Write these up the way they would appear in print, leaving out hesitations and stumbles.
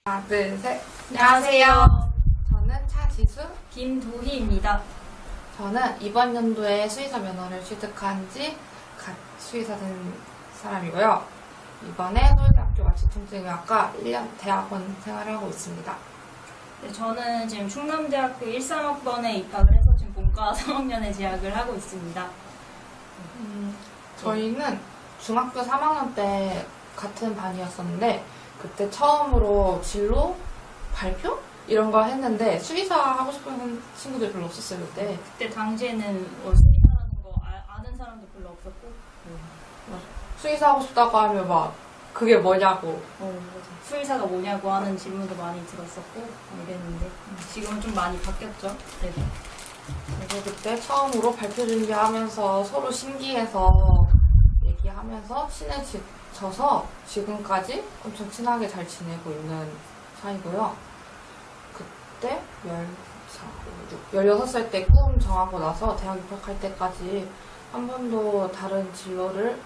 하나, 둘, 셋. 안녕하세요. 저는 차지수. 김도희입니다. 저는 이번 연도에 수의사 면허를 취득한 지 갓 수의사 된 사람이고요. 이번에 서울대학교 마취통증의학과 1년 대학원 생활을 하고 있습니다. 네, 저는 지금 충남대학교 13학번에 입학을 해서 지금 본과 3학년에 재학을 하고 있습니다. 저희는 중학교 3학년 때 같은 반이었었는데 그때 처음으로 진로 발표? 이런 거 했는데 수의사 하고 싶은 친구들 별로 없었어요 그때. 그때 당시에는 수의사라는 거 아는 사람도 별로 없었고 수의사 하고 싶다고 하면 막 그게 뭐냐고. 수의사가 뭐냐고 하는 질문도 많이 들었었고 이랬는데 지금은 좀 많이 바뀌었죠. 네. 그래서 그때 처음으로 발표 준비하면서 서로 신기해서 얘기하면서 친해져서 지금까지 엄청 친하게 잘 지내고 있는 사이고요. 그때 16살 때 꿈 정하고 나서 대학 입학할 때까지 한 번도 다른 진로를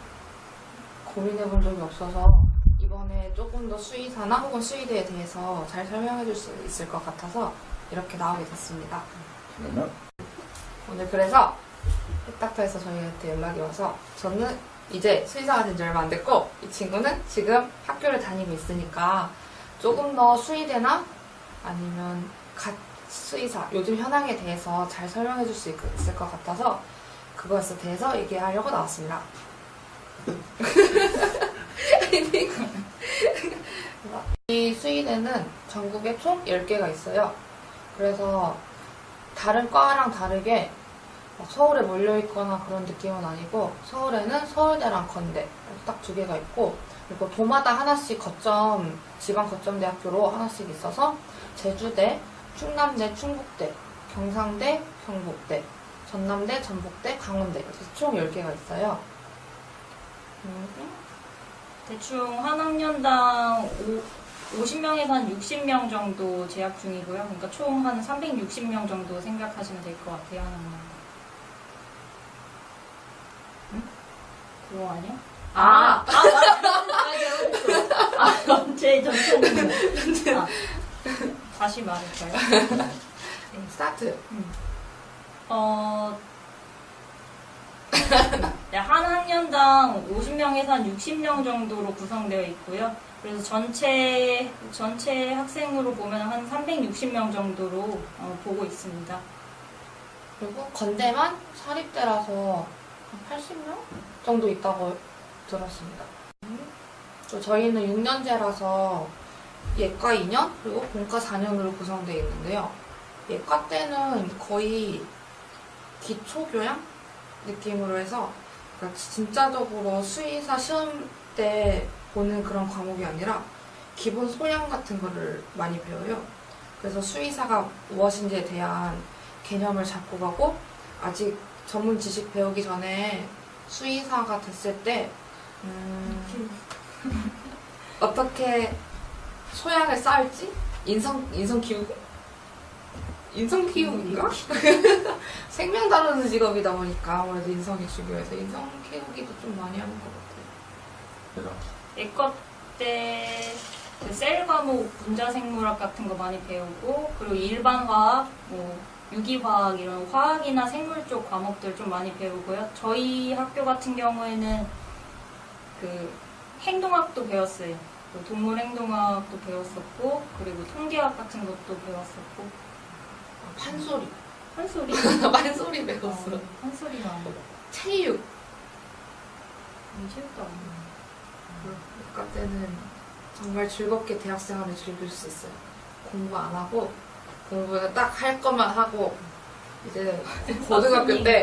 고민해 본 적이 없어서 이번에 조금 더 수의사나 혹은 수의대에 대해서 잘 설명해 줄 수 있을 것 같아서 이렇게 나오게 됐습니다. 오늘 그래서 햇닥터에서 저희한테 연락이 와서 저는 이제 수의사가 된 지 얼마 안 됐고 이 친구는 지금 학교를 다니고 있으니까 조금 더 수의대나 아니면 갓 수의사 요즘 현황에 대해서 잘 설명해 줄 수 있을 것 같아서 그것에 대해서 얘기하려고 나왔습니다. 이 수의대는 전국에 총 10개가 있어요. 그래서 다른 과랑 다르게 서울에 몰려있거나 그런 느낌은 아니고 서울에는 서울대랑 건대 딱 2개가 있고 그리고 도마다 하나씩 지방 거점대학교로 하나씩 있어서 제주대, 충남대, 충북대, 경상대, 경북대, 전남대, 전북대, 강원대 이렇게 총 10개가 있어요. 대충 한 학년당 50명에서 한 60명 정도 재학 중이고요. 그러니까 총 한 360명 정도 생각하시면 될 것 같아요. 한 학년. 응? 그거 아니야? 맞아. 언제 전체는 다시 말할까요? 스타트. 네, 한 학년당 50명에서 한 60명 정도로 구성되어 있고요. 그래서 전체 학생으로 보면 한 360명 정도로 보고 있습니다. 그리고 건대만 사립대라서 한 80명 정도 있다고 들었습니다. 또 저희는 6년제라서 예과 2년 그리고 본과 4년으로 구성되어 있는데요. 예과 때는 거의 기초교양 느낌으로 해서 그러니까 진짜적으로 수의사 시험 때 보는 그런 과목이 아니라 기본 소양 같은 거를 많이 배워요. 그래서 수의사가 무엇인지에 대한 개념을 잡고 가고 아직 전문 지식 배우기 전에 수의사가 됐을 때 어떻게 소양을 쌓을지 인성 키우기? 인성 키우기인가? 생명 다루는 직업이다 보니까 아무래도 인성이 중요해서 인성 키우기도 좀 많이 하는 것 같아요. 예과 때 그 셀 과목 분자생물학 같은 거 많이 배우고 그리고 일반 화학, 유기화학 이런 화학이나 생물 쪽 과목들 좀 많이 배우고요. 저희 학교 같은 경우에는 그 행동학도 배웠어요. 동물 행동학도 배웠었고 그리고 통계학 같은 것도 배웠었고 판소리. 판소리? 판소리 배웠어. 판소리가 아니고 체육. 체육도 아니고 예과 때는 정말 즐겁게 대학생활을 즐길 수 있어요. 공부 안 하고 공부는 딱 할 것만 하고 이제 고등학교 때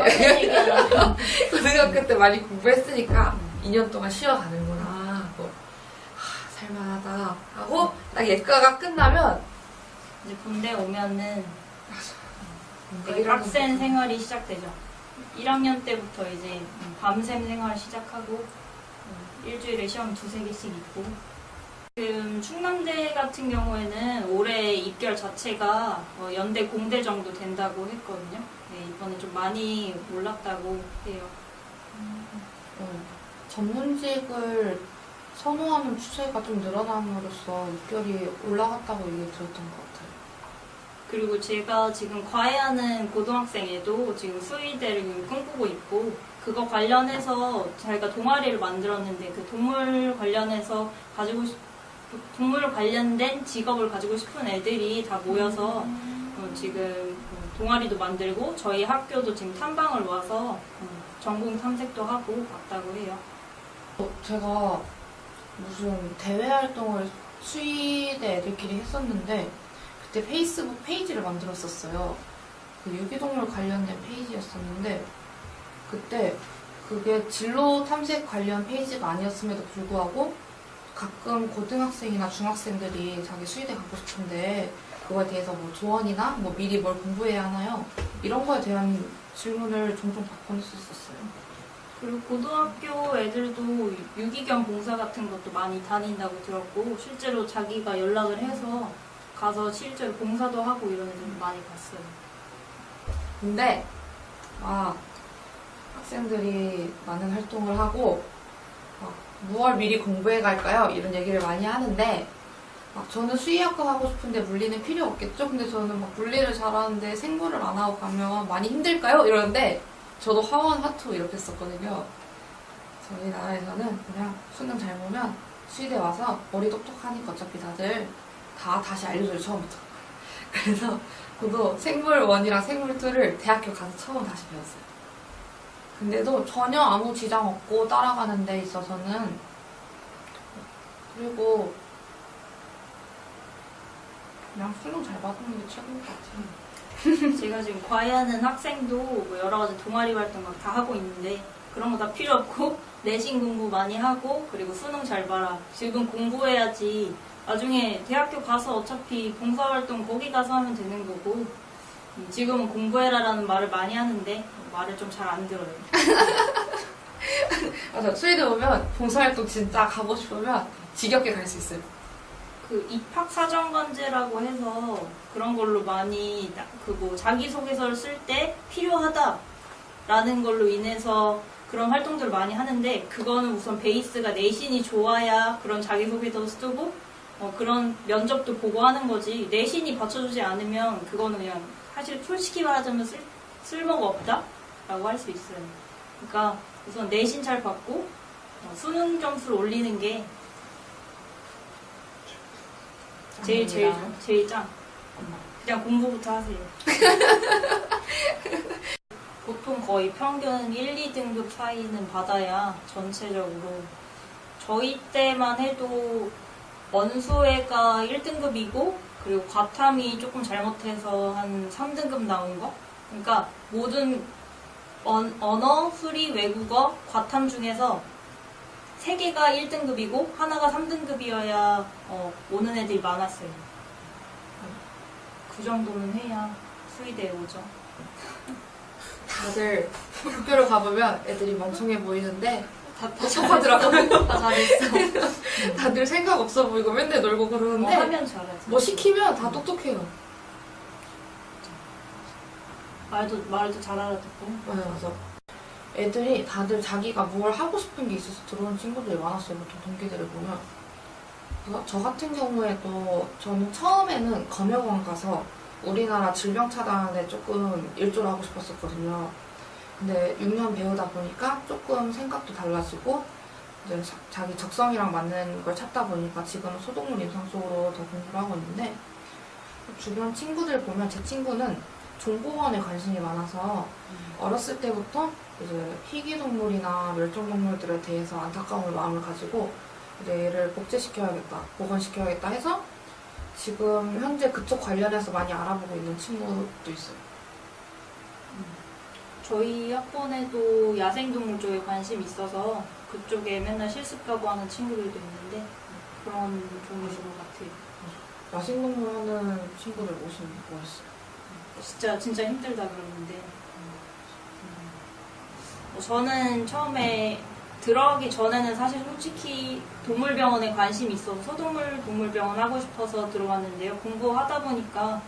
고등학교 때 많이 공부했으니까 2년 동안 쉬어가는구나 하고 살만하다 하고 딱 예과가 끝나면 이제 군대 오면은 이제 빡센 생활이 시작되죠. 1학년 때부터 이제 밤샘 생활 시작하고 일주일에 시험 2-3개씩 있고 지금 충남대 같은 경우에는 올해 입결 자체가 연대 공대 정도 된다고 했거든요. 네, 이번에 좀 많이 올랐다고 해요. 전문직을 선호하는 추세가 좀 늘어남으로써 입결이 올라갔다고 얘기 들었던 것 같아요. 그리고 제가 지금 과외하는 고등학생에도 지금 수의대를 꿈꾸고 있고, 그거 관련해서 자기가 동아리를 만들었는데 그 동물 관련해서 동물 관련된 직업을 가지고 싶은 애들이 다 모여서 지금 동아리도 만들고 저희 학교도 지금 탐방을 와서 전공 탐색도 하고 왔다고 해요. 제가 무슨 대외 활동을 수의대 애들끼리 했었는데 그때 페이스북 페이지를 만들었었어요. 그 유기동물 관련된 페이지였었는데 그때 그게 진로 탐색 관련 페이지가 아니었음에도 불구하고 가끔 고등학생이나 중학생들이 자기 수의대 가고 싶은데 그거에 대해서 뭐 조언이나 뭐 미리 뭘 공부해야 하나요? 이런 거에 대한 질문을 종종 받곤 했었어요. 그리고 고등학교 애들도 유기견 봉사 같은 것도 많이 다닌다고 들었고, 실제로 자기가 연락을 해서 가서 실제로 봉사도 하고 이런 애들 많이 봤어요. 근데 막 학생들이 많은 활동을 하고 막 무얼 미리 공부해 갈까요? 이런 얘기를 많이 하는데 막 저는 수의학과 가고 싶은데 물리는 필요 없겠죠? 근데 저는 막 물리를 잘하는데 생물을 안 하고 가면 많이 힘들까요? 이러는데 저도 하원 하투 이렇게 했었거든요. 저희 나라에서는 그냥 수능 잘 보면 수의대 와서 머리 똑똑하니까 어차피 다들 다 다시 알려줘요, 처음부터. 그래서 저도 생물 1이랑 생물 2를 대학교 가서 처음 다시 배웠어요. 근데도 전혀 아무 지장 없고 따라가는 데 있어서는 그리고 그냥 수능 잘 받는 게 최고인 것 같아요. 제가 지금 과외하는 학생도 뭐 여러 가지 동아리 활동 막 다 하고 있는데 그런 거 다 필요 없고 내신 공부 많이 하고 그리고 수능 잘 봐라. 지금 공부해야지. 나중에 대학교 가서 어차피 봉사활동 거기 가서 하면 되는 거고 지금은 공부해라라는 말을 많이 하는데 말을 좀 잘 안 들어요. 맞아, 수의대 오면 봉사활동 진짜 가고 싶으면 지겹게 갈 수 있어요. 그 입학사정관제라고 해서 그런 걸로 많이 그 뭐 자기소개서를 쓸 때 필요하다라는 걸로 인해서 그런 활동들을 많이 하는데 그거는 우선 베이스가 내신이 좋아야 그런 자기소개서도 쓰고 그런 면접도 보고 하는 거지 내신이 받쳐주지 않으면 그거는 그냥 사실 솔직히 말하자면 쓸모가 없다라고 할 수 있어요. 그러니까 우선 내신 잘 받고 수능 점수를 올리는 게 제일 짱. 그냥 공부부터 하세요. 보통 거의 평균 1, 2등급 사이는 받아야 전체적으로 저희 때만 해도 원수회가 1등급이고 그리고 과탐이 조금 잘못해서 한 3등급 나온 거? 그러니까 모든 언어, 수리, 외국어, 과탐 중에서 3개가 1등급이고 하나가 3등급이어야 오는 애들이 많았어요. 그 정도는 해야 수의대에 오죠. 다들 학교를 가보면 애들이 멍청해 보이는데 다 섞어 들어가면 다 잘했어. 다들 생각 없어 보이고 맨날 놀고 그러는데 하면 잘하지. 뭐 시키면 다 똑똑해요. 말도 잘 알아듣고. 맞아. 애들이 다들 자기가 뭘 하고 싶은 게 있어서 들어온 친구들이 많았어요. 보통 동기들을 보면. 그래서 저 같은 경우에도 저는 처음에는 검역원 가서 우리나라 질병 차단에 조금 일조를 하고 싶었었거든요. 근데 6년 배우다 보니까 조금 생각도 달라지고 이제 자기 적성이랑 맞는 걸 찾다 보니까 지금은 소동물 임상 쪽으로 더 공부를 하고 있는데 주변 친구들 보면 제 친구는 종보원에 관심이 많아서 어렸을 때부터 이제 희귀동물이나 멸종동물들에 대해서 안타까운 마음을 가지고 이제 얘를 복제시켜야겠다, 복원시켜야겠다 해서 지금 현재 그쪽 관련해서 많이 알아보고 있는 친구도 있어요. 저희 학번에도 야생동물 쪽에 관심이 있어서 그쪽에 맨날 실습 가고 하는 친구들도 있는데 그런 종류인 것 같아요. 야생동물 하는 친구들 오시면 좋아했어요. 진짜 힘들다 그러는데 저는 처음에 들어가기 전에는 사실 솔직히 동물병원에 관심이 있어서 소동물 동물병원 하고 싶어서 들어왔는데요. 공부하다 보니까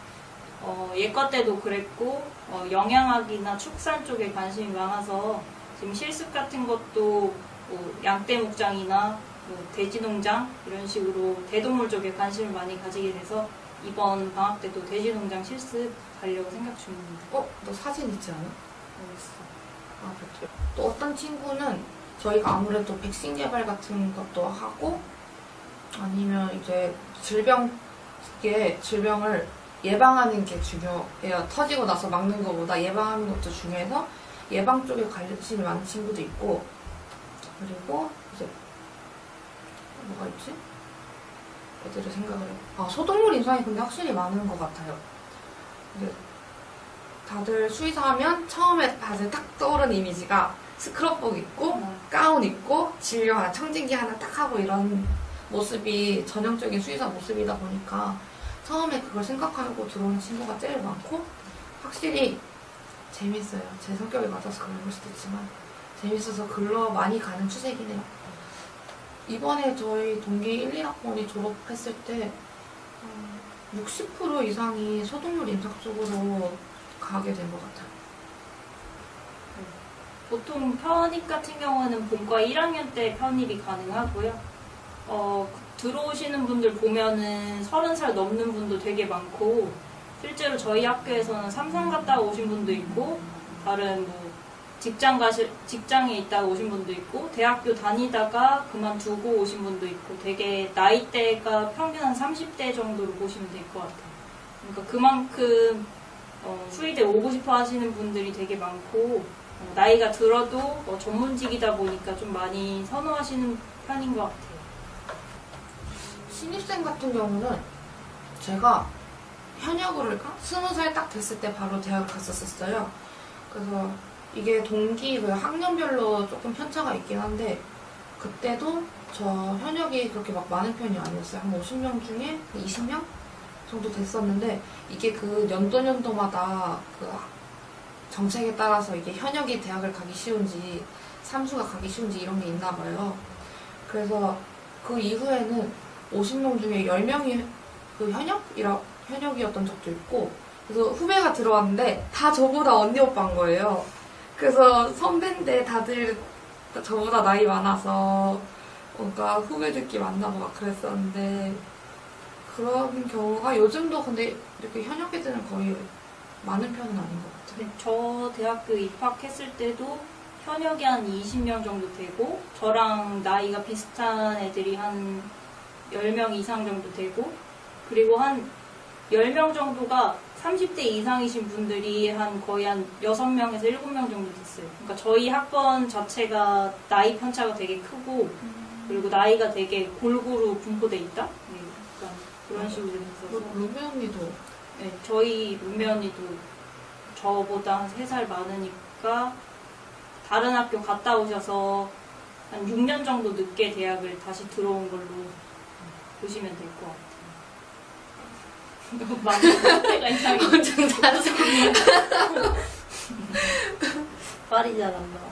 예과 때도 그랬고 영양학이나 축산 쪽에 관심이 많아서 지금 실습 같은 것도 뭐 양떼 목장이나 뭐 돼지농장 이런 식으로 대동물 쪽에 관심을 많이 가지게 돼서 이번 방학 때도 돼지농장 실습 가려고 생각 중입니다. 너 사진 있지 않아? 알겠어. 아, 그렇죠. 또 어떤 친구는 저희가 아무래도 백신 개발 같은 것도 하고 아니면 이제 질병을 예방하는 게 중요해요. 터지고 나서 막는 것보다 예방하는 것도 중요해서 예방 쪽에 관심이 많은 친구도 있고 그리고 이제 뭐가 있지? 애들의 생각을 소독물 인상이 근데 확실히 많은 것 같아요. 이제 다들 수의사 하면 처음에 다들 딱 떠오르는 이미지가 스크럽복 입고 가운 입고 진료 하나 청진기 하나 딱 하고 이런 모습이 전형적인 수의사 모습이다 보니까 처음에 그걸 생각하고 들어오는 친구가 제일 많고 확실히 재밌어요. 제 성격에 맞아서 그런 걸 수도 있지만 재밌어서 글로 많이 가는 추세이긴 해요. 이번에 저희 동기 1, 2학번이 졸업했을 때 60% 이상이 소독물 인상 쪽으로 가게 된 것 같아요. 보통 편입 같은 경우는 본과 1학년 때 편입이 가능하고요. 들어오시는 분들 보면은 30살 넘는 분도 되게 많고 실제로 저희 학교에서는 삼성 갔다 오신 분도 있고 다른 뭐 직장에 있다가 오신 분도 있고 대학교 다니다가 그만두고 오신 분도 있고 되게 나이대가 평균 한 30대 정도로 보시면 될 것 같아요. 그러니까 그만큼 수의대 오고 싶어 하시는 분들이 되게 많고 나이가 들어도 전문직이다 보니까 좀 많이 선호하시는 편인 것 같아요. 신입생 같은 경우는 제가 현역을 20살 딱 됐을 때 바로 대학을 갔었어요. 그래서 이게 동기 그 학년별로 조금 편차가 있긴 한데 그때도 저 현역이 그렇게 막 많은 편이 아니었어요. 한 50명 중에 20명 정도 됐었는데 이게 그 연도마다 그 정책에 따라서 이게 현역이 대학을 가기 쉬운지 삼수가 가기 쉬운지 이런 게 있나 봐요. 그래서 그 이후에는 50명 중에 10명이 그 현역이었던 적도 있고 그래서 후배가 들어왔는데 다 저보다 언니 오빠인 거예요. 그래서 선배인데 다들 저보다 나이 많아서 뭔가 후배들끼리 만나고 막 그랬었는데 그런 경우가 요즘도 근데 이렇게 현역 애들은 거의 많은 편은 아닌 것 같아요. 네, 저 대학교 입학했을 때도 현역이 한 20명 정도 되고 저랑 나이가 비슷한 애들이 한 10명 이상 정도 되고 그리고 한 10명 정도가 30대 이상이신 분들이 거의 한 6명에서 7명 정도 됐어요. 그러니까 저희 학번 자체가 나이 편차가 되게 크고 그리고 나이가 되게 골고루 분포돼 있다? 네, 약간 그런 식으로 됐어서 루비 언니도 네, 저희 룸메 언니도 저보다 한 3살 많으니까 다른 학교 갔다 오셔서 한 6년 정도 늦게 대학을 다시 들어온 걸로 보시면 될 것 같아요. 많이 상태가 이상해. 엄청 잘했어. 말이 잘 안 나와.